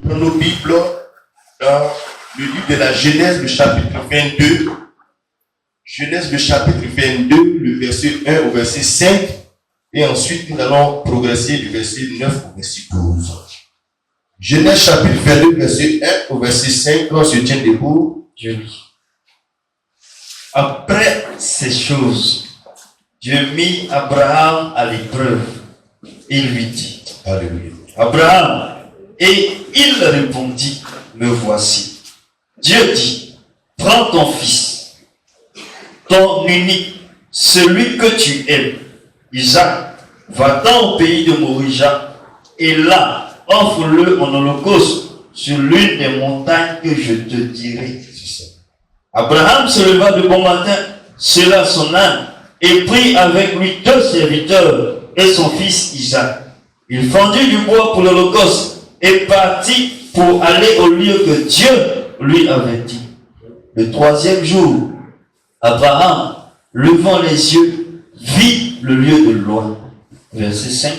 Dans nos Bibles, dans le livre de la Genèse, le chapitre 22, Genèse, le chapitre 22, le verset 1 au verset 5, et ensuite nous allons progresser du verset 9 au verset 12. Genèse, chapitre 22, verset 1 au verset 5, quand on se tient debout, Je lis. Après ces choses, Dieu mit Abraham à l'épreuve. Il lui dit, Alléluia. Abraham, et il répondit, me voici. Dieu dit, prends ton fils, ton unique, celui que tu aimes, Isaac, va-t'en au pays de Morija, et là, offre-le en holocauste sur l'une des montagnes que je te dirai. Abraham se leva de bon matin, sella son âne, et prit avec lui 2 serviteurs et son fils Isaac. Il fendit du bois pour l'holocauste et partit pour aller au lieu que Dieu lui avait dit. Le 3e jour, Abraham, levant les yeux, vit le lieu de loin. Verset 5.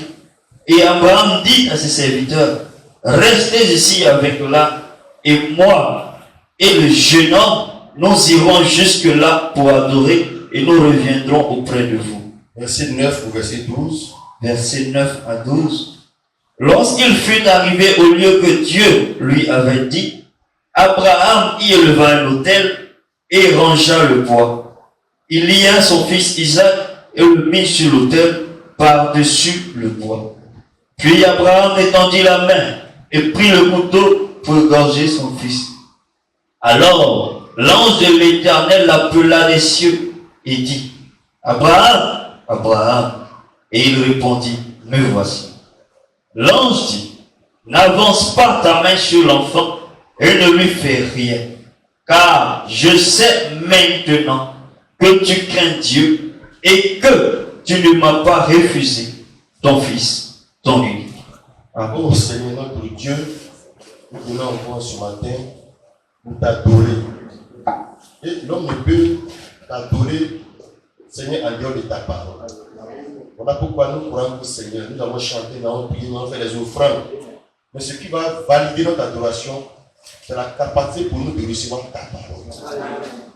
Et Abraham dit à ses serviteurs, restez ici avec là, et moi et le jeune homme, nous irons jusque-là pour adorer et nous reviendrons auprès de vous. Verset 9 au verset 12. Verset 9 à 12. Lorsqu'il fut arrivé au lieu que Dieu lui avait dit, Abraham y éleva un autel et rangea le bois. Il lia son fils Isaac et le mit sur l'autel par-dessus le bois. Puis Abraham étendit la main et prit le couteau pour égorger son fils. Alors l'ange de l'Éternel l'appela des cieux et dit, Abraham, Abraham. Et il répondit, me voici. L'ange dit, n'avance pas ta main sur l'enfant et ne lui fais rien, car je sais maintenant que tu crains Dieu et que tu ne m'as pas refusé ton fils, ton unique. Oh Seigneur notre Dieu, nous venons encore ce matin pour t'adorer. Et l'homme ne peut t'adorer, Seigneur, en dehors de ta parole. Voilà pourquoi nous croyons que Seigneur, nous avons chanté, nous avons prié, nous avons fait les offrandes. Mais ce qui va valider notre adoration, c'est la capacité pour nous de recevoir ta parole.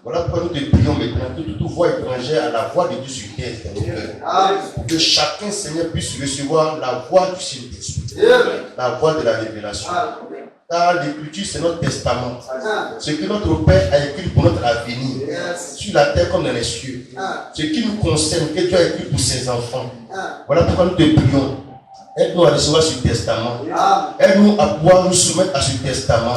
Voilà pourquoi nous te prions maintenant que toute voix étrangère à la voix de Dieu sur terre dans nos cœurs. Pour que chacun, Seigneur, puisse recevoir la voix du Saint-Esprit, la voix de la révélation. Car l'écriture, c'est notre testament. Ce que notre Père a écrit pour notre avenir, sur la terre comme dans les cieux. Ce qui nous concerne, que Dieu a écrit pour ses enfants. Voilà pourquoi nous te prions. Aide-nous à recevoir ce testament. Aide-nous à pouvoir nous soumettre à ce testament.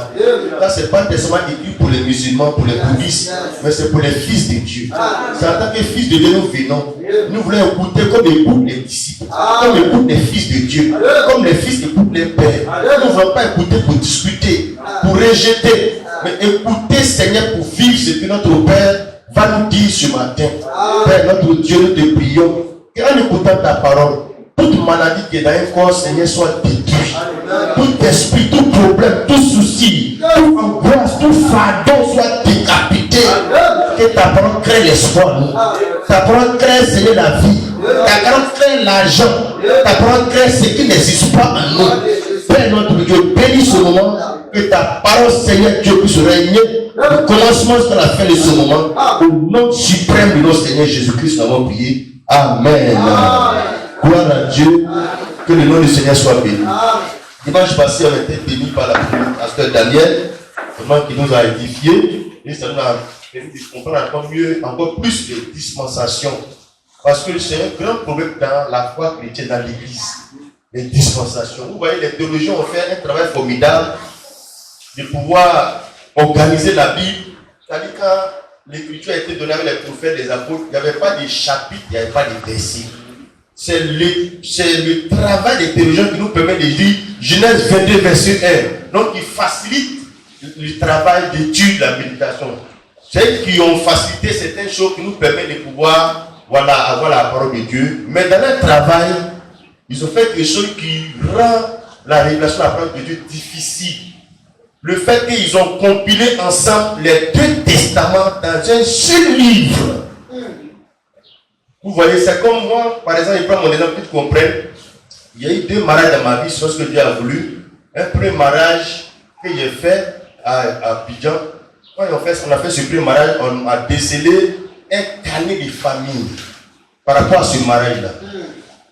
Car ce n'est pas un testament écrit pour les musulmans, pour les bouddhistes, mais c'est pour les fils de Dieu. C'est en tant que fils de Dieu nous venons. Nous voulons écouter comme écoutent les disciples, comme écoutent les fils de Dieu, comme les fils écoutent les pères. Nous ne voulons pas écouter pour discuter, pour rejeter, mais écouter, Seigneur, pour vivre ce que notre Père va nous dire ce matin. Père, notre Dieu, nous te prions qu'en écoutant ta parole, toute maladie qui est dans un corps, Seigneur, soit détruite. Tout esprit, tout problème, tout souci, toute angoisse, tout fardeau soit décapité. Que ta parole crée l'espoir. Ta parole crée, Seigneur, la vie. Ta parole crée l'argent. Ta parole crée ce qui n'existe pas en nous. Père notre Dieu, bénis ce moment. Que ta parole, Seigneur Dieu, puisse régner du commencement jusqu'à la fin de ce moment. Au nom suprême de notre Seigneur Jésus-Christ, nous avons prié. Amen. Gloire à Dieu, que le nom du Seigneur soit béni. Dimanche passé, on a été béni par la pasteur Daniel, vraiment qui nous a édifié, et ça nous a permis de comprendre encore mieux, encore plus de dispensation. Parce que c'est un grand problème dans la foi chrétienne, dans l'église, les dispensations. Vous voyez, les théologiens ont fait un travail formidable de pouvoir organiser la Bible. C'est-à-dire quand l'écriture a été donnée avec les prophètes, les apôtres, il n'y avait pas de chapitres, il n'y avait pas de versets. C'est le travail des théologiens qui nous permet de lire Genèse 22, verset 1. Donc, il facilite le travail d'étude, la méditation. C'est eux qui ont facilité certaines choses qui nous permettent de pouvoir avoir la parole de Dieu. Mais dans leur travail, ils ont fait quelque chose qui rend la révélation de la parole de Dieu difficile. Le fait qu'ils ont compilé ensemble les 2 testaments dans un seul livre. Vous voyez, c'est comme moi, par exemple, je prends mon exemple pour que tu comprennes. Il y a eu 2 mariages dans ma vie, c'est ce que Dieu a voulu. Un premier mariage que j'ai fait à Abidjan, quand on a fait ce premier mariage, on a décelé un carnet de famille par rapport à ce mariage-là.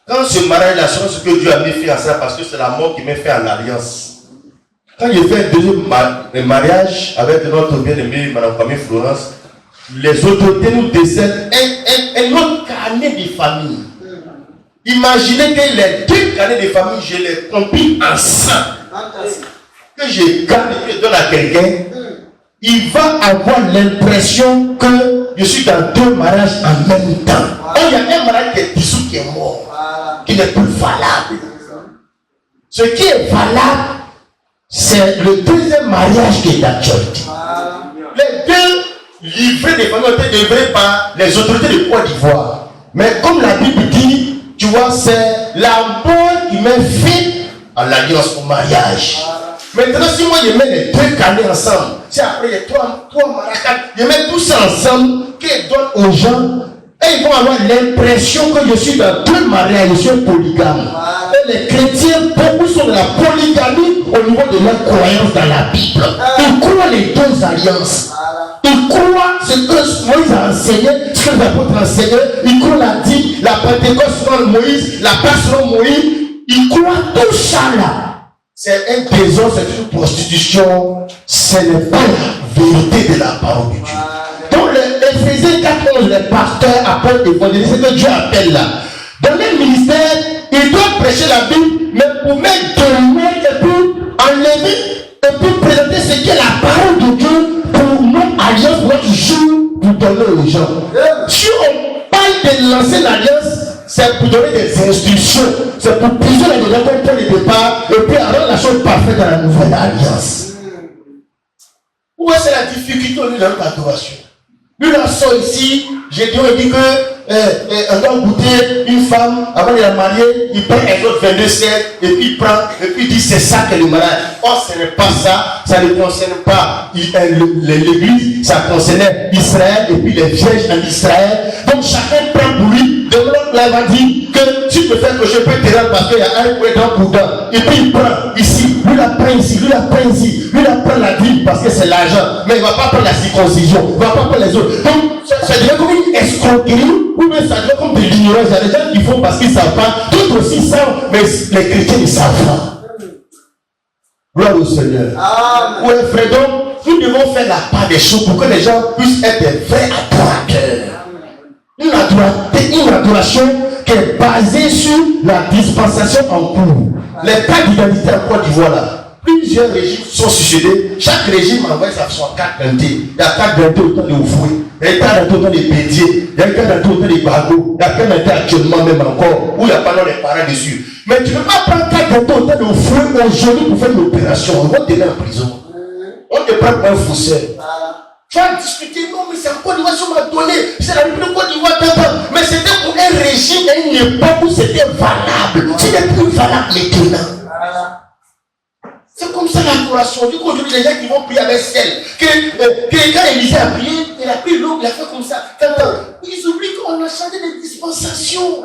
Quand ce mariage-là, c'est ce que Dieu a mis fait en ça, parce que c'est la mort qui m'a fait en alliance. Quand j'ai fait un deuxième mariage avec notre bien-aimée, Mme Camille Florence, les autorités nous décèdent un autre carnet de famille. Imaginez que les deux carnets de famille, je les compile ensemble. Que je garde et que je donne à quelqu'un, il va avoir l'impression que je suis dans deux mariages en même temps. Il y a un mariage qui est dissous, qui est mort, qui n'est plus valable. Ce qui est valable, c'est le deuxième mariage qui est d'actualité. Les deux livrets des familles ont été livrés par les autorités de Côte d'Ivoire. Mais comme la Bible dit, tu vois, c'est la mort qui met fin à l'alliance au mariage. Maintenant, si moi je mets les deux carnets ensemble, c'est après les trois maracas, je mets tout ça ensemble, qu'ils donnent aux gens, et ils vont avoir l'impression que je suis dans deux mariages, je suis un polygame. Et les chrétiens, beaucoup sont de la polygamie au niveau de leur croyance dans la Bible. Ils croient les deux alliances. Ils croient ce que Moïse a enseigné, ce que les apôtres enseignaient. Ils croient la dîme, la Pentecôte selon Moïse, la Pâque selon Moïse. Ils croient tout ça là. C'est un désordre, c'est une prostitution. Ce n'est pas la vérité de la parole de Dieu. Donc, Éphésiens 4:11, les pasteurs, apôtres, évangélistes, c'est que Dieu appelle là. Dans les ministères, ils doivent prêcher la Bible, mais pour mettre de main et puis enlever et puis présenter ce qui est la parole de Dieu pour notre alliance, pour notre jour, pour donner aux gens. Si on parle de lancer l'alliance, c'est pour donner des instructions, c'est pour puiser la déjà comme point de départ et puis rendre la chose parfaite dans la nouvelle alliance. Où est-ce la difficulté au niveau de notre adoration? Lui, la sort ici, j'ai dit on doit goûter une femme avant de la marier, il prend un autre 22 siècles, et puis il prend, et puis il dit c'est ça que le mariage. Or, ce n'est pas ça, ça ne concerne pas l'église, ça concernait Israël, et puis les vierges en Israël. Donc chacun prend pour lui, de l'autre là, il va dire que tu peux faire que je peux te rendre parce qu'il y a un point dans pour dents. Et puis il prend ici, lui la prend ici, lui la prend ici, lui la prend la dîme parce que c'est l'argent, mais il ne va pas prendre la circoncision, il ne va pas prendre les autres. Donc ça devient comme une escroquerie, ou bien ça devient comme de l'ignorance. Il y a des gens qui font parce qu'ils ne savent pas, d'autres aussi savent, mais les chrétiens ne savent pas. Gloire au Seigneur. Oui, frère, donc nous devons faire la part des choses pour que les gens puissent être des vrais adorateurs. Une adoration qui est basée sur la dispensation en cours. Les cartes d'identité en Côte d'Ivoire là. Plusieurs régimes sont succédés. Chaque régime envoie son carte d'identité. Il y a carte d'identité au temps de Oufoué. Il y a carte d'identité au temps des Bédiers. Il y a carte d'identité au temps des Bago. Il y a carte d'identité actuellement même encore. Où il n'y a pas les parents dessus. Mais tu ne peux pas prendre carte d'identité au temps de Oufoué aujourd'hui pour faire une opération. On va te mettre en prison. On te prend un faussaire. Tu vas discuter, non, mais c'est en Côte d'Ivoire, on m'a donné. C'est la République de Côte d'Ivoire, mais c'était pour un régime à une époque où c'était valable. Ce n'est plus valable maintenant. C'est comme ça l'adoration. Du coup, aujourd'hui, les gens qui vont prier avec celle, que quand Élisée a prié, il a pris l'eau, il a fait comme ça. Ils oublient qu'on a changé de dispensation.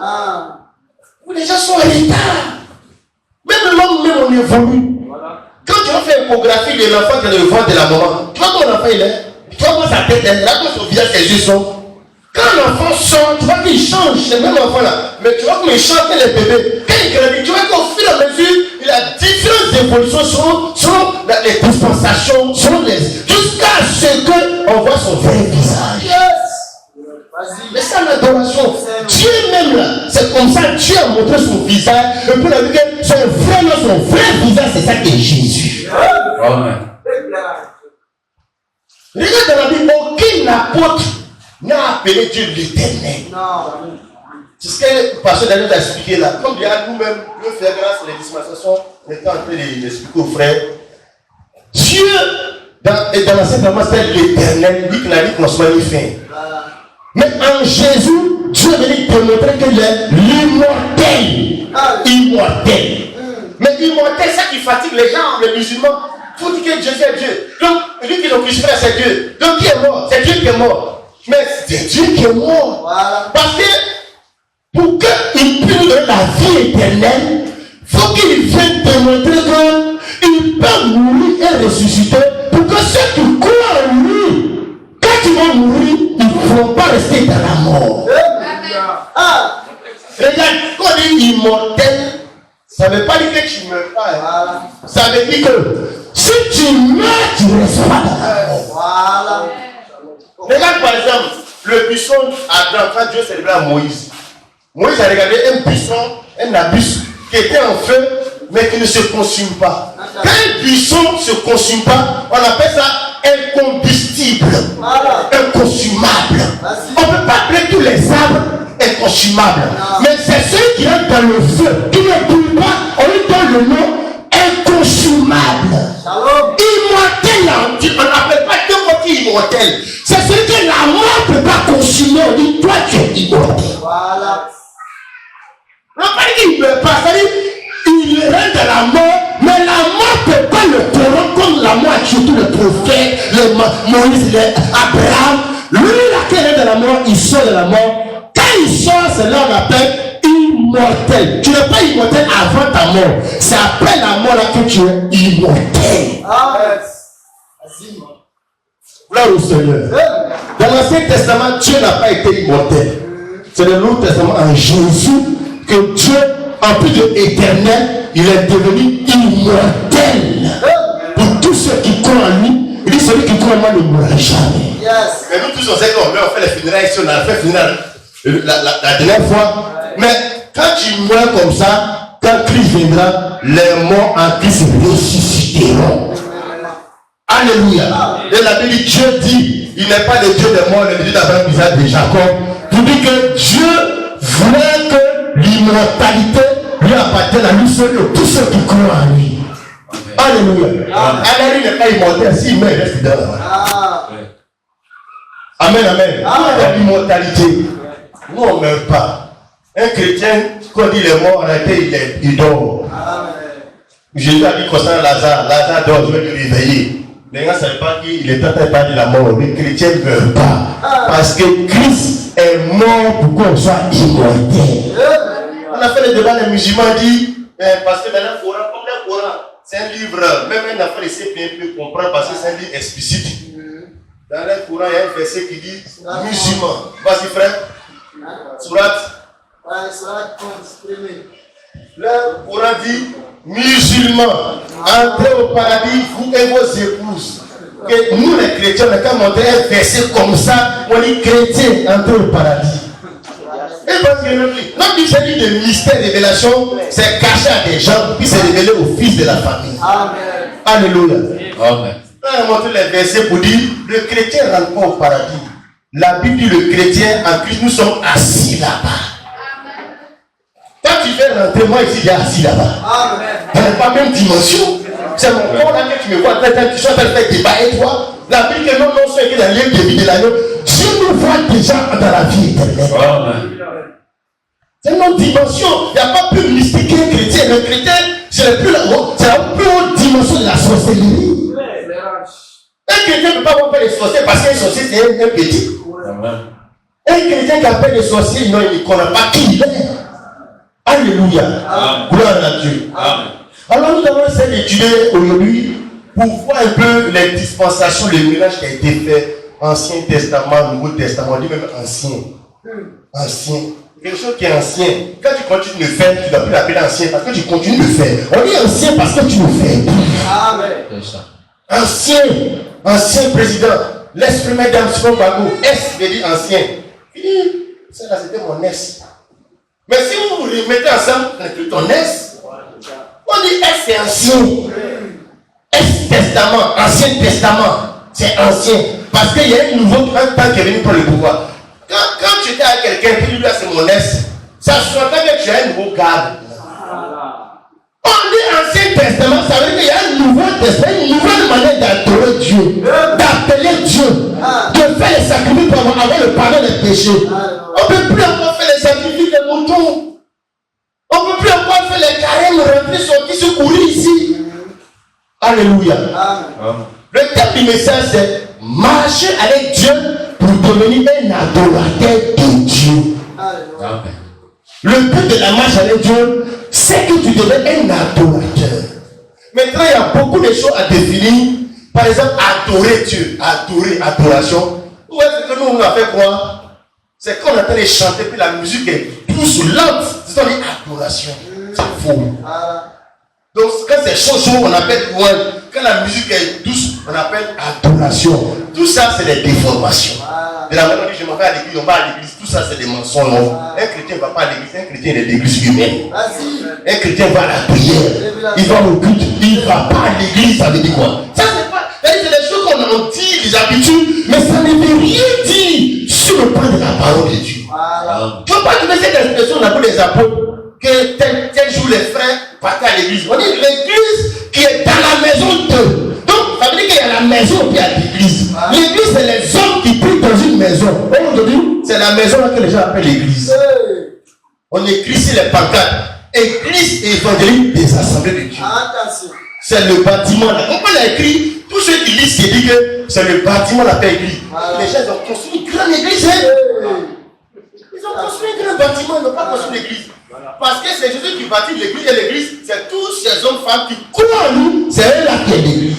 Où les gens sont en retard. Même l'homme, même on évolue. Quand tu vas faire l'échographie de l'enfant qui est dans le ventre de la maman, tu vois comment l'enfant il est? Tu vois comment sa tête est? Là, comment son visage, ses yeux sont? Quand l'enfant sort, tu vois qu'il change, c'est le même enfant là. Mais tu vois comment il change les bébés. Quand il grandit, tu vois qu'au fur et à mesure, il a différentes évolutions selon les dispensations, jusqu'à ce qu'on voit son vrai visage. Mais c'est l'adoration. Dieu même là, c'est comme ça, Dieu a montré son visage. Et puis la Bible, son vrai visage, c'est ça qui est Jésus. Amen. Regarde dans la Bible, aucun apôtre n'a appelé Dieu l'Éternel. C'est ce que le pasteur Daniel a expliqué là. Comme bien nous-mêmes, nous faisons grâce à les dispensations, on est en train d'expliquer aux frères. Dieu, dans l'Ancien Testament, c'est l'Éternel, lui qui l'a dit qu'on soit fin. Mais en Jésus, Dieu est venu démontrer qu'il est l'immortel. Immortel. Mais immortel, c'est ça qui fatigue les gens, les musulmans. Il faut dire que Jésus est Dieu. Donc, lui qui l'ont crucifié, c'est Dieu. Donc, qui est mort? C'est Dieu qui est mort. Mais c'est Dieu qui est mort. Voilà. Parce que pour qu'il puisse nous donner la vie éternelle, il faut qu'il vienne démontrer qu'il peut mourir et ressusciter. Ça ne veut pas dire que tu ne meurs pas. Hein. Ça veut dire que si tu meurs, tu ne restes pas dans la mort. Voilà. Regarde par exemple le buisson Adam, quand Dieu célébrait à Moïse. Moïse a regardé un buisson, un abus qui était en feu, mais qui ne se consume pas. Quand un buisson ne se consume pas, on appelle ça incombustible, inconsumable. On ne peut pas appeler tous les arbres inconsumables. Mais c'est ceux qui rentrent dans le feu, qui ne brûlent pas, on lui donne le nom inconsumable. Immortel, on n'appelle pas n'importe qui immortel. C'est celui que la mort ne peut pas consumer. On dit, toi tu es immortel. Voilà. On n'a pas dit qu'il ne peut pas, c'est-à-dire il rentre dans la mort, mais la mort ne peut pas le corrompre comme la mort a tué tous les prophètes, les Moïse, les Abraham. Lui, là, qui rentre dans la mort, il sort de la mort. Quand il sort, c'est là qu'on appelle immortel. Tu n'es pas immortel avant ta mort. C'est après la mort là que tu es immortel. Gloire au Seigneur. Dans l'Ancien Testament, Dieu n'a pas été immortel. C'est dans le Nouveau Testament, en Jésus, que Dieu, en plus de éternel, il est devenu immortel. Pour tous ceux qui croient en lui, il dit celui qui croit en moi ne mourra jamais. Yes. Mais nous tous on sait qu'on fait les funérailles ici, on a fait funérailles la dernière fois. Mais quand tu meurs comme ça, quand Christ viendra, les morts en Christ ressusciteront. Alléluia. Et la Bible dit, Dieu dit, il n'est pas le Dieu des morts, le Dieu d'Abraham, Isaac, de Jacob. Pour dire que Dieu voulait que l'immortalité lui appartienne à lui seul et tous ceux qui croient en lui. Alléluia. Alors il n'est pas immortel, s'il meurt, il reste dedans. Amen, amen. L'immortalité. Nous, on ne meurt pas. Un chrétien, quand il est mort, en réalité, il dort. Jésus a dit concernant Lazare, Lazare dort, je vais le réveiller. Les gens ne savent pas qu'il est en train de parler de la mort. Les chrétiens ne meurent pas. Parce que Christ est mort pour qu'on soit immortel. On a fait le débat, les musulmans disent, parce que dans le Coran, comme le Coran, c'est un livre, même un enfant de CP peut comprendre parce que c'est un livre explicite. Dans le Coran, il y a un verset qui dit musulman. Vas-y, frère. Surat. Le Coran dit musulmans, entrez au paradis, vous et vos épouses. Que nous, les chrétiens, on a qu'à montrer un verset comme ça, on dit chrétien, entrez au paradis. Et parce que notre livre de mystère et révélation, c'est caché à des gens, puis c'est révélé au fils de la famille. Amen. Alléluia. Amen. On a montré les versets pour dire le chrétien ne rentre pas au paradis. La Bible dit le chrétien, en Christ, nous sommes assis là-bas. Quand tu fais rentrer, moi ici, j'ai assis là-bas. Dans la même dimension. C'est mon corps là que tu me vois, tu sois en train de faire débat et toi. La Bible que non, soit écrit dans le livre de vie de l'agneau. Dieu nous voit déjà dans la vie éternelle. C'est une autre dimension. Il n'y a pas plus mystique qu'un chrétien. Le chrétien, c'est la plus haute dimension de la sorcellerie. Un chrétien ne peut pas avoir peur des sorciers parce qu'un sorcier c'est un petit. Un chrétien qui appelle les sorciers, non, il ne connaît pas qui il est. Alléluia. Gloire à Dieu. Amen. Alors nous allons essayer d'étudier aujourd'hui pour voir un peu les dispensations, le mélange qui a été fait, Ancien Testament, Nouveau Testament, on dit même ancien. Ancien. Quelque chose qui est ancien. Quand tu continues de le faire, tu ne dois plus l'appeler ancien parce que tu continues de le faire. On dit ancien parce que tu le fais. Amen. Ancien président. L'esprit mesdames sur Bago. S veut dire ancien. Il dit, ça là c'était mon S. Mais si vous vous remettez ensemble, c'est plus ton S. On dit S c'est ancien. S testament, ancien testament. C'est ancien. Parce qu'il y a un nouveau temps qui est venu pour le pouvoir. Quand tu étais avec quelqu'un, puis lui, c'est mon S, ça sous-entend que tu as un nouveau cadre. On dit Ancien Testament, ça veut dire qu'il y a un nouveau testament, une nouvelle manière d'adorer Dieu, d'appeler Dieu, de faire les sacrifices pour avoir le pardon des péchés. On ne peut plus encore faire les sacrifices des moutons. On ne peut plus encore faire les carèmes, rentrer, sortir, se courir ici. Alléluia. Le thème du message, c'est marcher avec Dieu pour devenir un adorateur de Dieu. Amen. Le but de la marche avec Dieu, c'est que tu deviens un adorateur. Maintenant, il y a beaucoup de choses à définir. Par exemple, adorer Dieu. Adorer, adoration. Où est-ce que nous, on a fait quoi? C'est qu'on est en train de chanter, puis la musique est douce, lente. C'est-à-dire adoration. c'est faux. Donc quand c'est chaud, on appelle louange. Quand la musique est douce, on appelle adoration. Tout ça, c'est des déformations. De la manière que je m'en vais à l'église, on va à l'église, tout ça, c'est des mensonges. Un chrétien ne va pas à l'église, un chrétien est l'église humaine. Un chrétien va à la prière, il va au culte, il ne va pas à l'église, ça veut dire quoi? Ça, c'est pas. C'est des choses qu'on en dit, les habitudes, mais ça ne veut rien dire sur le plan de la parole de Dieu. Tu ne veux pas trouver cette expression dans les apôtres que tel jour les frères partaient à l'église. On dit l'église qui est dans la maison d'eux. Donc, ça veut dire qu'il y a la maison et il y a l'église. L'église, c'est les hommes qui prient dans une maison. Aujourd'hui, c'est la maison que les gens appellent l'église. On écrit sur les pancartes église évangélique des assemblées de Dieu. C'est le bâtiment là. Donc, on a écrit, tous ceux qui lisent, qui disent que c'est le bâtiment là, église. Les gens ont construit une grande église. Ils ont construit un grand bâtiment, ils n'ont pas construit l'église. Parce que c'est Jésus qui bâtit l'église et l'église, c'est tous ces hommes, femmes qui croient en nous, c'est eux là qui est l'église.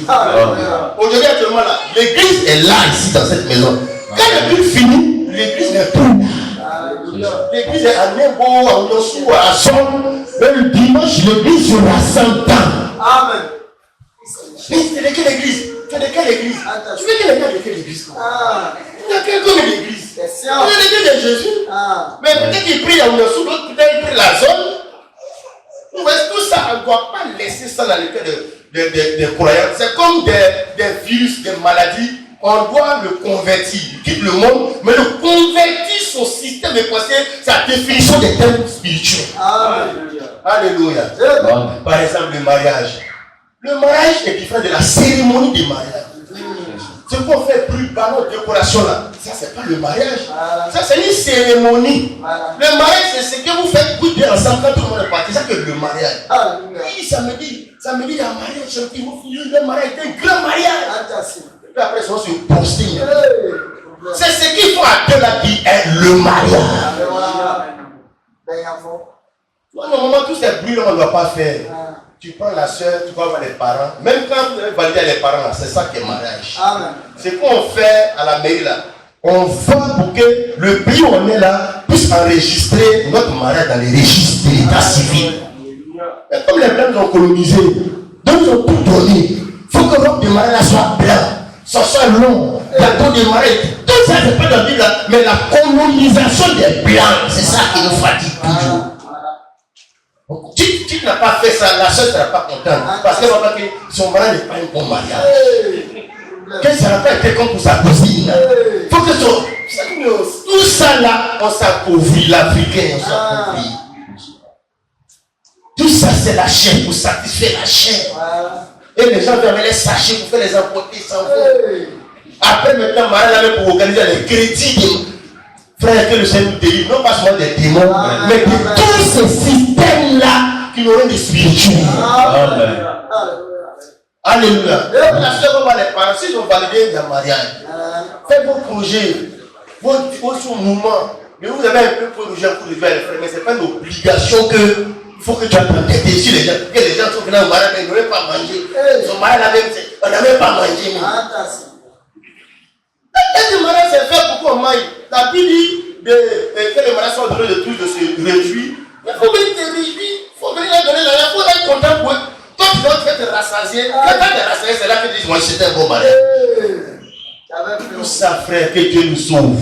Aujourd'hui, actuellement là, l'église est là, ici, dans cette maison. Quand l'église finit, l'église n'est plus. L'église est à Nebo, à Onosu, à Son. Le dimanche, l'église sera 100 ans. Amen. Mais c'est de quelle église? Tu es de quelle église? Tu veux qu'il y ait de quelle église? Il y a quelqu'un de l'église. C'est l'église de Jésus. Mais peut-être qu'il prie à Onosu, d'autres peut-être qu'il prie la zone. Tout ça, on ne doit pas laisser ça dans le cœur des croyants. C'est comme des virus, des maladies. On doit le convertir. Il quitte le monde, mais le convertir son système de pensée, sa définition des termes spirituels. Alléluia. Par exemple, le mariage. Le mariage est différent de la cérémonie du mariage. Ce qu'on fait plus ballon, décoration là, ça c'est pas le mariage. Ça c'est une cérémonie. Le mariage c'est ce que vous faites goûter ensemble quand tout le monde est parti. C'est ça que le mariage. Oui, ça me dit, il y a un mariage. Le mariage est un grand mariage. Et après, ils vont se poster. C'est ce qu'il faut à Dieu là qui est le mariage. Normalement, tous ces bruits on ne doit pas faire. Tu prends la soeur, tu vas voir les parents. Même quand vous allez valider les parents, c'est ça qui est mariage. C'est ce qu'on fait à la mairie là. On va pour que le pays où on est là puisse enregistrer notre mariage dans les registres de l'état civil. Et comme les blancs ont colonisé, donc ils ont tout donné. Il faut que votre mariage soit blanc. Ça soit long, la peau des marais, tout ça c'est pas dans la Bible là, mais la colonisation des blancs, c'est ça qui nous fatigue toujours. Tu n'as pas fait ça, la soeur ne sera pas contente, parce qu'elle va voir que son mari n'est pas un bon mariage. Que ça n'a pas été comme pour sa cousine. Il faut que tout ça là, on s'appauvrit, l'Africain, on s'appauvrit. Tout ça c'est la chair, pour satisfaire la chair. Et les gens doivent les sachets pour faire les emporter sans vous. Après, maintenant, Marie là pour organiser les crédits. Frère, que le Seigneur nous délivre, non pas seulement des démons, mais de tous ces systèmes-là qui n'auront des spirituels. Alléluia. Et la soeur, on va les parents, s'ils ont validé le mariage, faites vos projets, vos mouvements. Mais vous avez un peu pour nous pour les faire, mais ce n'est pas une obligation que. Il faut que tu apprennes des déçus les gens. Que les gens sont venus au mariage, ils n'auraient pas mangé. Son mariage là même, on n'a même pas mangé. Le mariage c'est fait pour qu'on mange. La Bible dit que les mariages sont donnés de tout, de se réjouir. Mais il faut venir te réjouir. Il faut venir leur donner l'argent. Il faut être content pour eux. Toi tu dois te rassasier. Quand tu te rassasier, c'est là que tu dis, moi c'était un bon mariage. Tout ça frère, que Dieu nous sauve.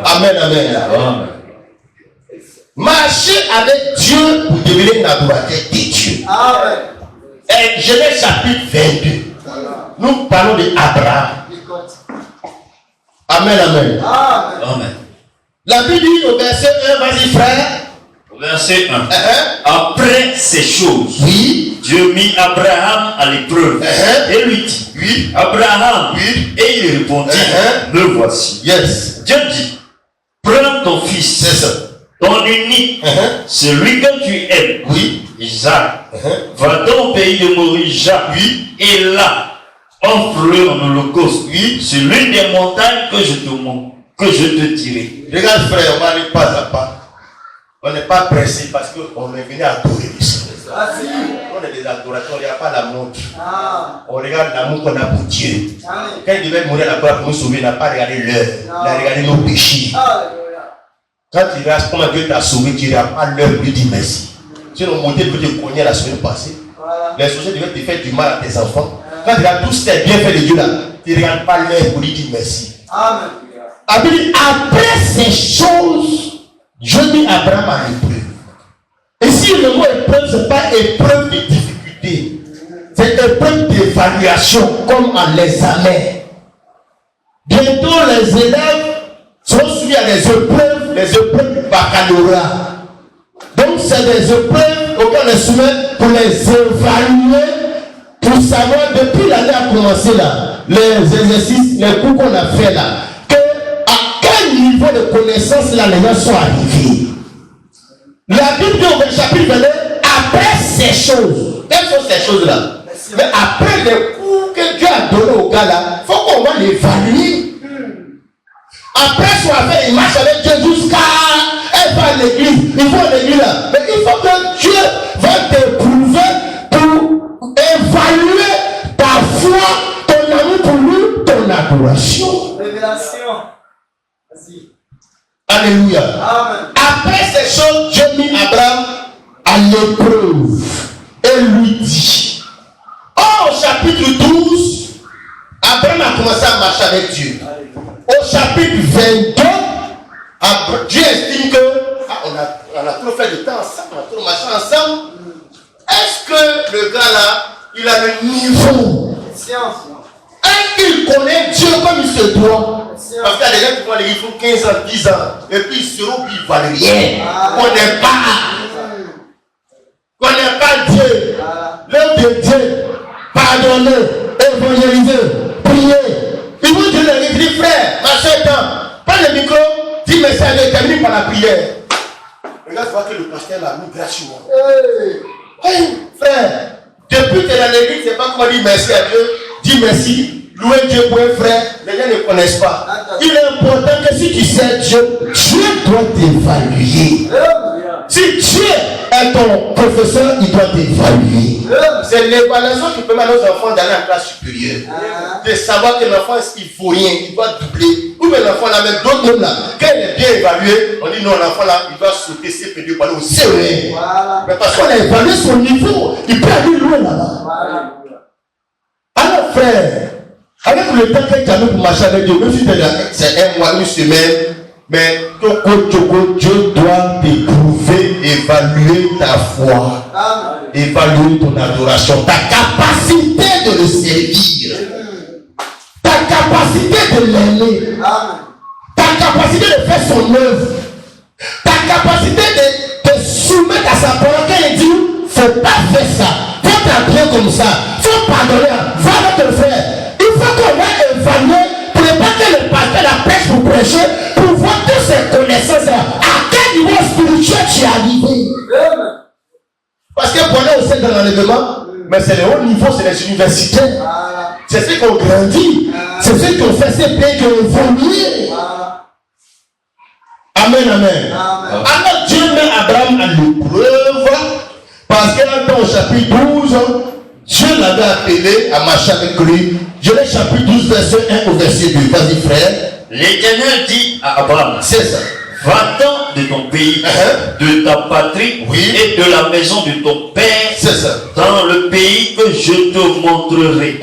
Amen, amen. Marcher avec Dieu pour devenir un adorateur de Dieu. Et Genèse chapitre 22. Nous parlons d'Abraham. Amen, amen. Amen. La Bible dit au verset 1, vas-y frère. Verset 1. Après ces choses, Oui. Dieu mit Abraham à l'épreuve et lui dit, Oui. Abraham, Oui. Et il répondit, me voici. Yes. Dieu dit, prends ton fils, C'est ça. ton unique, celui que tu aimes, Oui. Isaac, va dans le pays de Moriah, Oui. et là, offre-le en holocauste, sur l'une des montagnes que je te dirai. Regarde frère, on va aller pas à pas. On n'est pas pressé parce qu'on est venu adorer le Seigneur. On est des adorateurs, il n'y a pas la montre. On regarde l'amour qu'on a pour Dieu. Quand il devait mourir là-bas pour nous sauver, il n'a pas regardé l'heure. Il a regardé nos péchés. Quand tu regardes comment Dieu t'a sauvé, tu ne regardes pas l'heure pour lui dire merci. Sinon, mon Dieu devait te cogner la semaine passée. Les sorciers devaient te faire du mal à tes enfants. Quand tu regardes tous ces bienfaits de Dieu là, tu ne regardes pas l'heure pour lui dire merci. Amen. Après ces choses, Dieu dit à Abraham à l'épreuve. Et si le mot épreuve, ce n'est pas épreuve de difficulté, c'est épreuve d'évaluation, comme en l'examen. Bientôt, les élèves sont soumis à des épreuves du baccalauréat. Donc, c'est des épreuves auxquelles on est soumis pour les évaluer, pour savoir depuis l'année a commencé là, les exercices, les cours qu'on a fait là, à quel niveau de connaissance là les gens sont arrivés. La Bible dit au chapitre 22, après ces choses, quelles sont ces choses-là? Mais après les cours que Dieu a donnés au gars là, il faut qu'on va l'évaluer. Après son affaire, il marche avec Dieu jusqu'à. Elle va à l'église, il va à l'église là. Mais il faut que Dieu va t'éprouver pour évaluer ta foi, ton amour pour lui, ton adoration. Révélation. Vas-y. Alléluia. Amen. Après ces choses, Dieu mit Abraham à l'épreuve et lui dit. Au chapitre 12, Abraham a commencé à marcher avec Dieu. Au chapitre 22, Dieu estime que on a trop fait de temps ensemble, on a trop marché ensemble. Est-ce que le gars là, il a le niveau? Science. Est-ce qu'il connaît Dieu comme il se doit? Parce qu'il y a des gens qui vont à l'église pour 15 ans, 10 ans, et puis ils seront, puis ils ne valent rien. On n'est pas Dieu. L'homme de Dieu, pardonner, évangéliser, prier. Ils vont dire à l'église, frère, ma soeur, prends le micro, dis merci à Dieu, termine par la prière. Regarde, tu vois que le pasteur l'a mis gratuitement. Hey, frère, depuis que tu es dans l'église, c'est pas comment dire merci à Dieu, dis merci. Louer Dieu pour un frère, les gens ne connaissent pas. Il est important que si tu sais Dieu, Dieu doit t'évaluer. Si Dieu est ton professeur, il doit t'évaluer. C'est l'évaluation qui permet à nos enfants d'aller en classe supérieure. De savoir que l'enfant, il ne faut rien, il doit doubler. Ou bien l'enfant là, même d'autres même là, quand il est bien évalué, on dit non, l'enfant là, il doit sauter CP2 pour aller au CE1. Mais parce qu'on a évalué son niveau, il peut aller loin là-bas. Alors frère, avec le temps que tu as mis pour marcher avec Dieu, même si c'est un mois, une semaine, mais Dieu doit t'éprouver, évaluer ta foi, évaluer ton adoration, ta capacité de le servir, ta capacité de l'aimer, ta capacité de faire son œuvre, ta capacité de te soumettre à sa parole. Quand il dit, faut pas faire ça, faut t'appeler comme ça, faut pardonner, va avec le frère. Il faut qu'on va évaluer pour ne pas que le pasteur la prêche pour prêcher, pour voir toutes ces connaissances à quel niveau spirituel tu es arrivé. Parce que pour aller au sein de l'enlèvement, mais c'est le haut niveau, c'est les universités. C'est ceux qui ont grandi, c'est ceux qui ont fait ces pays qui ont évolué. Amen, amen. Alors Dieu met Abraham à l'épreuve, parce que dans le chapitre 12, Dieu l'avait appelé à marcher avec lui. Genèse chapitre 12, verset 1 au verset 2. Vas-y, frère. L'Éternel dit à Abraham, c'est ça. Va-t'en de ton pays, de ta patrie et de la maison de ton père, c'est ça, dans le pays que je te montrerai.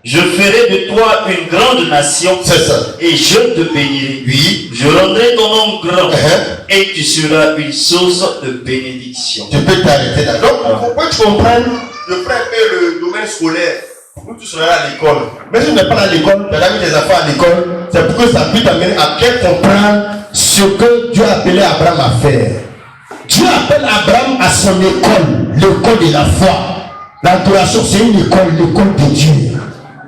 Je ferai de toi une grande nation, c'est ça, et je te bénirai. Oui. Je rendrai ton nom grand, et tu seras une source de bénédiction. Tu peux t'arrêter là. Donc, pourquoi tu comprends le frère fait le domaine scolaire? Nous tous sommes à l'école. Mais si tu n'es pas à l'école, tu as mis tes enfants à l'école, c'est pour que ça puisse t'amener à bien comprendre ce que Dieu a appelé Abraham à faire. Dieu appelle Abraham à son école, l'école de la foi. L'adoration, c'est une école, l'école de Dieu.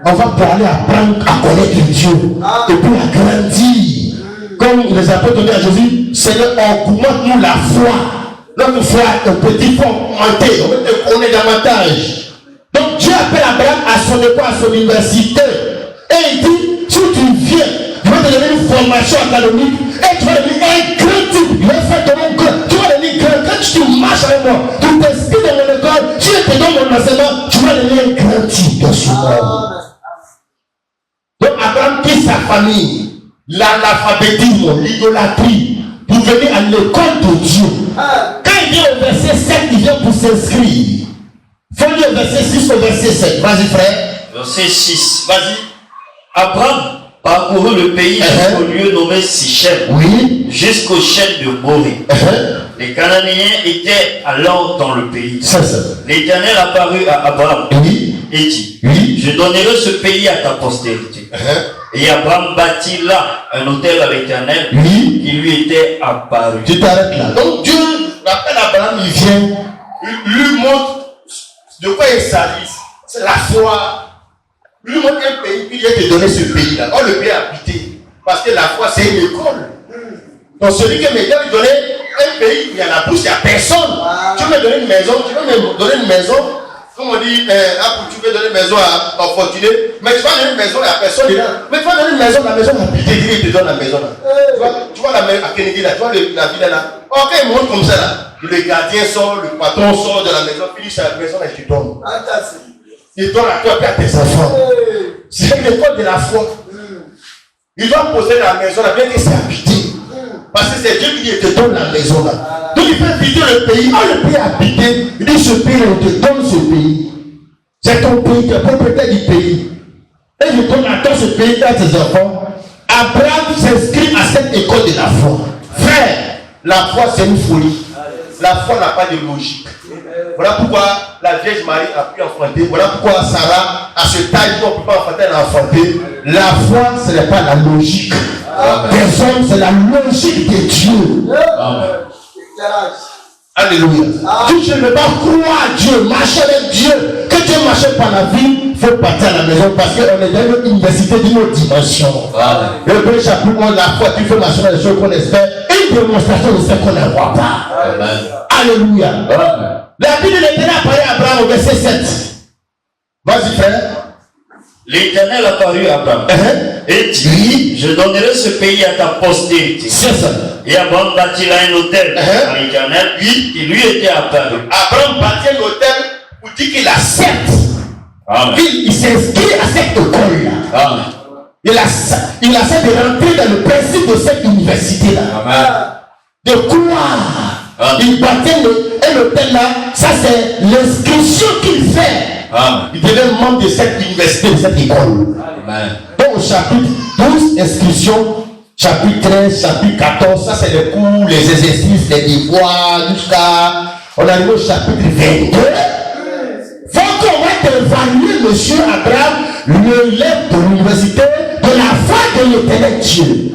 On va pour aller apprendre à connaître Dieu et puis à grandir. Comme les apôtres donnaient à Jésus, Seigneur, augmente-nous la foi. Notre foi est un petit foi augmenté, on veut te connaître davantage. Donc Dieu appelle Abraham à son école, à son université. Et il dit, si tu viens, je vais te donner une formation académique et tu vas devenir un grand type. Je vais faire ton nom grand. Tu vas devenir grand. Quand tu marches avec moi, tu t'inscris dans mon école, si je te donne mon enseignement, tu vas devenir un grand type dans ce monde. Donc Abraham quitte sa famille, l'analphabétisme, l'idolâtrie, pour venir à l'école de Dieu. Quand il vient au verset 7, il vient pour s'inscrire. Il faut lire au verset 6 au verset 7. Vas-y, frère. Verset 6. Vas-y. Abraham parcourut le pays jusqu'au lieu nommé Sichem, Oui. jusqu'aux chaînes de Morée. Les Cananéens étaient alors dans le pays. C'est ça. L'Éternel apparut à Abraham Oui. et dit, Oui. je donnerai ce pays à ta postérité. Et Abraham bâtit là un autel à l'Éternel Oui. qui lui était apparu. Tu t'arrêtes là. Donc Dieu rappelle Abraham, il vient. Il lui montre de quoi il s'agit. C'est la foi. Il lui montre un pays, puis il vient te donner ce pays-là. Or, le pays est habité. Parce que la foi, c'est une école. Donc, celui qui me donne un pays, il y a la bouche, il n'y a personne. Tu veux me donner une maison, tu veux me donner une maison. Comme on dit, tu veux donner une maison à Fortuné, mais tu vas donner une maison, il n'y a personne dedans. Mais tu vas donner une maison, la maison habitée, il te donne la maison là. Tu vois la maison à Kennedy là, tu vois la ville là. Or, quand il monte comme ça là, le gardien sort, le patron sort de la maison, puis la maison là, il te donne. Il donne à toi et à tes enfants. C'est l'école de la foi. Il doit poser la maison là, bien que c'est habité. Parce que c'est Dieu qui te donne la maison là. Donc il fait habiter le pays. Quand le pays est habité, il dit ce pays, on te donne ce pays. C'est ton pays, tu es propriétaire du pays. Et je donne à toi ce pays, à tes enfants. Abraham s'inscrit à cette école de la foi. Frère, la foi c'est une folie. La foi n'a pas de logique. Voilà pourquoi la Vierge Marie a pu enfanter. Voilà pourquoi Sarah, à ce âge, on ne peut pas enfanter, elle a enfanté. La foi, ce n'est pas la logique des hommes, c'est la logique de Dieu. Alléluia. Si je ne veux pas croire à Dieu, marcher avec Dieu, que Dieu marche par la vie, il faut partir à la maison parce qu'on est dans une université d'une autre dimension. Le premier chapitre, on la foi, tu fais marcher dans les choses qu'on espère, une démonstration de ce qu'on ne voit pas. Alléluia. La Bible de l'Éternel apparaît à Abraham au verset 7. Vas-y, frère. L'Éternel apparut à Abraham et dit, je donnerai ce pays à ta postérité. C'est ça. Et Abraham bâtit là un autel à l'Éternel, qui lui était apparu. Abraham bâtit un autel pour dire qu'il accepte. Il s'inscrit à cette école-là. Il accepte de rentrer dans le principe de cette université-là. De croire. Il bâtit un hôtel là, ça c'est l'inscription qu'il fait. Il devient membre de cette université, de cette école. Donc au chapitre 12, inscription, chapitre 13, chapitre 14, ça c'est les cours, les exercices, les devoirs, jusqu'à. On arrive au chapitre 22. Faut qu'on va t'évaluer, monsieur Abraham, l'élève de l'université, de la foi de l'Éternel Dieu.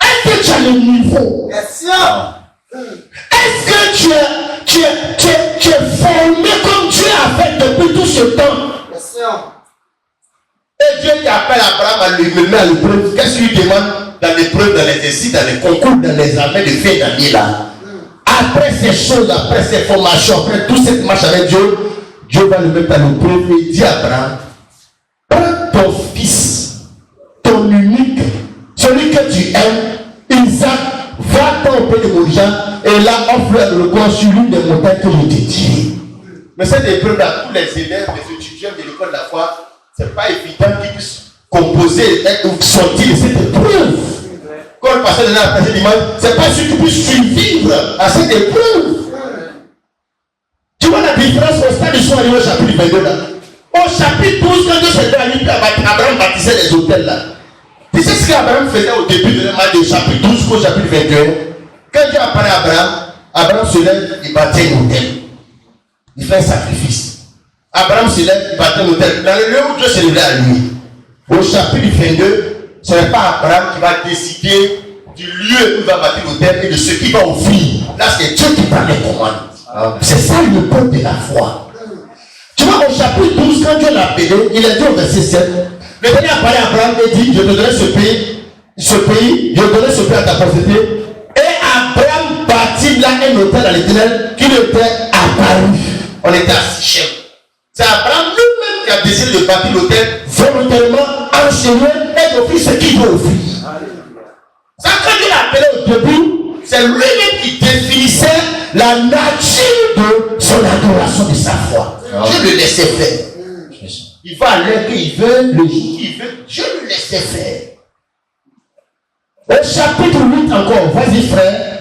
Est-ce que tu as le niveau? Est-ce que tu es formé comme Dieu a fait depuis tout ce temps? Et Dieu qui appelle Abraham à lui mener à l'épreuve, qu'est-ce qu'il demande dans l'épreuve, dans les exercices, dans les concours, dans les armées de fait d'année là? Après ces choses, après ces formations, après toute cette marche avec Dieu, Dieu va le mettre à l'épreuve et il dit à Abraham, prends ton fils, ton unique, celui que tu aimes, Isaac, va au pays de Moria et là offre le corps sur l'une des montagnes que je t'ai dit. Mais cette épreuve-là, tous les élèves, les étudiants de l'école de la foi, c'est pas évident qu'ils puissent composer ou sortir de cette épreuve. Quand le pasteur de la passé dimanche, c'est pas ceux qui puissent survivre à cette épreuve. Tu vois la différence au stade, ils sont arrivés au chapitre 22 là. Au chapitre 12, quand Dieu s'est arrivé, Abraham bâtissait les hôtels là. Tu sais ce qu'Abraham faisait au début de du chapitre 12 jusqu'au chapitre 21? Quand Dieu apparaît à Abraham, Abraham se lève, il bâtit un hôtel. Il fait un sacrifice. Abraham se lève, il bâtit un hôtel. Dans le lieu où Dieu s'est révélé à lui, au chapitre 22, ce n'est pas Abraham qui va décider du lieu où il va bâtir l'hôtel et de ce qu'il va offrir. Là, c'est Dieu qui prend les commandes. C'est ça le peuple de la foi. Tu vois, au chapitre 12, quand Dieu l'a appelé, il a dit au verset 7, le dernier apparaît à Abraham et dit, je te donnerai ce pays, je donnerai ce pays à ta postérité. Et Abraham bâtit là un hôtel à l'Éternel qui lui était apparu. On était à Sichem. C'est Abraham lui-même qui a décidé de bâtir l'hôtel volontairement, enseigné et d'offrir ce qu'il doit offrir. Ça, quand il l'a appelé au début, c'est lui-même qui définissait la nature de son adoration, de sa foi. Dieu le laissait faire. Il va à l'heure qu'il veut, le jour qu'il veut, Dieu le laissait faire. Au chapitre 8 encore, vas-y frère.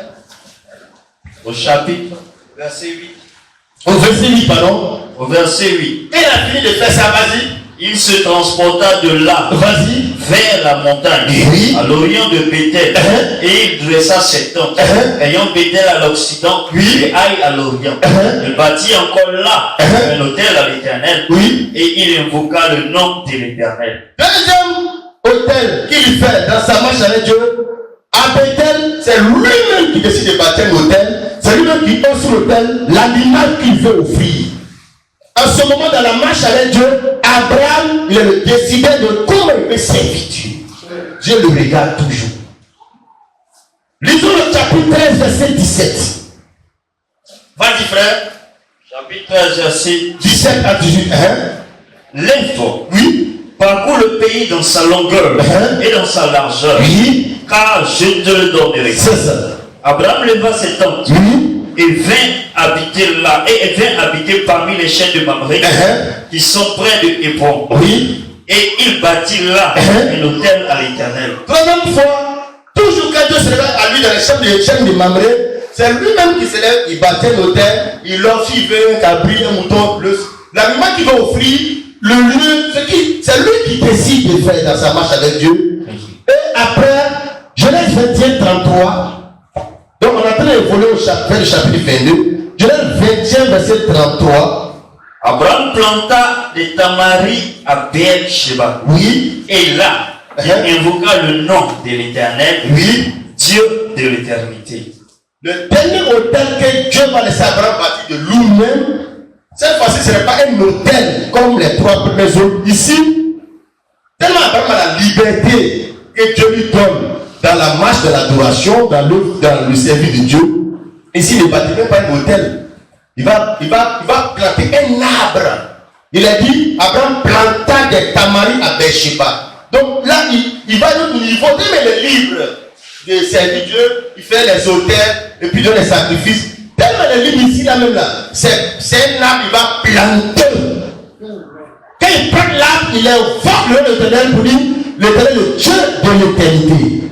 Au chapitre, verset 8. Au verset 8, pardon. Au verset 8. Il a fini de faire ça, vas-y. Il se transporta de là Vas-y. vers la montagne, Oui. à l'orient de Bethel, et il dressa ses tentes, ayant Bethel à l'occident, et Aïe à l'orient. Il bâtit encore là un autel à l'Éternel, Oui. et il invoqua le nom de l'Éternel. Deuxième hôtel qu'il fait dans sa marche avec Dieu, à Bethel, c'est lui-même qui décide de bâtir l'hôtel. C'est lui-même qui pose sur l'hôtel l'animal qu'il veut offrir. En ce moment, dans la marche avec Dieu, Abraham, il est le décideur de comment il veut servir Dieu. Dieu le regarde toujours. Lisons le chapitre 13, verset 17. Vas-y, frère. Chapitre 13, verset 17 à 18. Lève-toi, Oui. parcours le pays dans sa longueur et dans sa largeur, Oui. car je te le donnerai. C'est ça. Abraham leva ses tentes. Oui. Et vint habiter là, et vint habiter parmi les chaînes de Mamré, qui sont près de Hébron. Oui. Et il bâtit là un autel à l'Éternel. Troisième fois, toujours quand Dieu se lève à lui dans les chaînes de Mamré, c'est lui-même qui se lève, il bâtit un autel, il offre, il veut un cabri, un mouton, l'animal qu'il va offrir, le lieu, c'est lui qui décide de faire dans sa marche avec Dieu. Et après, Genèse 21, 33, donc on a train d'évoluer vers le chapitre 22. Genèse 21, verset 33. Abraham planta des tamaris à Beer-Sheba. Oui. Et là, il invoqua le nom de l'Éternel, Oui. Dieu de l'éternité. Le dernier hôtel que Dieu va laisser Abraham bâtir de lui-même, cette fois-ci, ce n'est pas un hôtel comme les trois premiers autres. Ici, tellement Abraham a la liberté que Dieu lui donne dans la marche de l'adoration, dans le service de Dieu. Ici, il ne bâtit même pas un hôtel. Il va planter un arbre. Il a dit, Abraham planta des tamaris à Beersheba. Donc là, il va nous niveau, même les livres de servir Dieu, il fait les autels et puis donne les sacrifices. Tellement les livres ici, là même là, c'est un arbre, il va planter. Quand il prend l'arbre, il invoque le nom de l'Éternel pour dire, l'Éternel est le Dieu de l'éternité.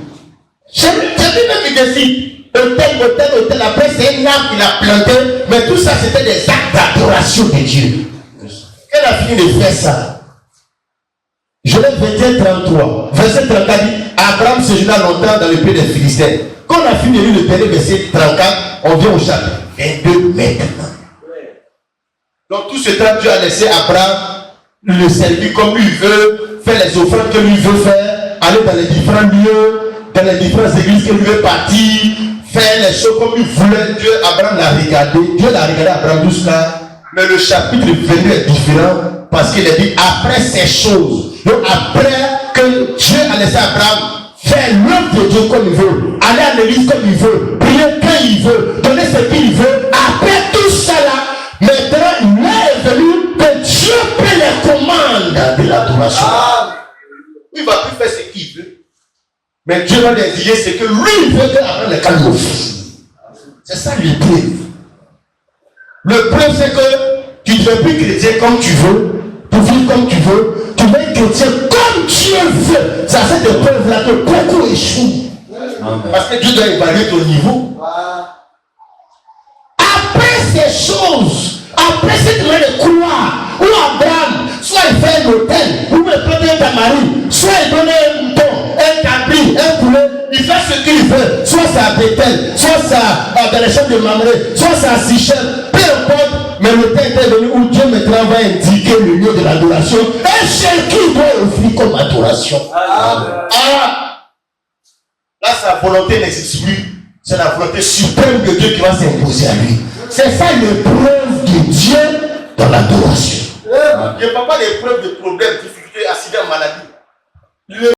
C'est lui-même qui décide. Hôtel. Après, c'est un arbre qu'il a planté. Mais tout ça, c'était des actes d'adoration de Dieu. Quand il a fini de faire ça, Genèse 21, 33, verset 34 dit, Abraham séjourna longtemps dans le pays des Philistins. Quand on a fini de lire le dernier verset 34, on vient au chapitre 22 maintenant. Donc tout ce temps, Dieu a laissé Abraham le servir comme lui veut, faire les offrandes que lui veut faire, aller dans les différents lieux, dans les différentes églises que lui veut partir, faire les choses comme il voulait. Dieu, Abraham l'a regardé. Dieu l'a regardé Abraham tout cela. Mais le chapitre 22 est différent parce qu'il a dit après ces choses. Donc après que Dieu a laissé Abraham faire l'œuvre de Dieu comme il veut, aller à l'église comme il veut, prier quand il veut, donner ce qu'il veut. Après tout cela, maintenant il est venu que Dieu prenne les commandes de l'adoration. Il ne va plus faire ce qu'il veut. Mais Dieu va désigner ce que lui veut qu'Abraham le calme. C'est ça l'épreuve. L'épreuve, c'est que tu ne deviens plus chrétien comme tu veux, pour vivre comme tu veux, tu deviens chrétien comme Dieu veut. C'est à cette épreuve-là que beaucoup échouent. Parce que Dieu doit évaluer ton niveau. Après ces choses, après cette manière de croire, où Abraham, soit il fait un hôtel, ou il prend un tamari, soit il donne un mouton, un cabri, un poulet, il fait ce qu'il veut, soit c'est à Bethel, soit c'est dans les champs de Mamré, soit c'est à Sichem, peu importe, mais le temps est venu où Dieu maintenant va indiquer le lieu de l'adoration, et celle qui doit offrir comme adoration. Là, sa volonté n'existe plus, c'est la volonté suprême de Dieu qui va s'imposer à lui. C'est ça l'épreuve de Dieu dans l'adoration. Je ne parle pas d'épreuve de problèmes, difficultés, accidents, maladies.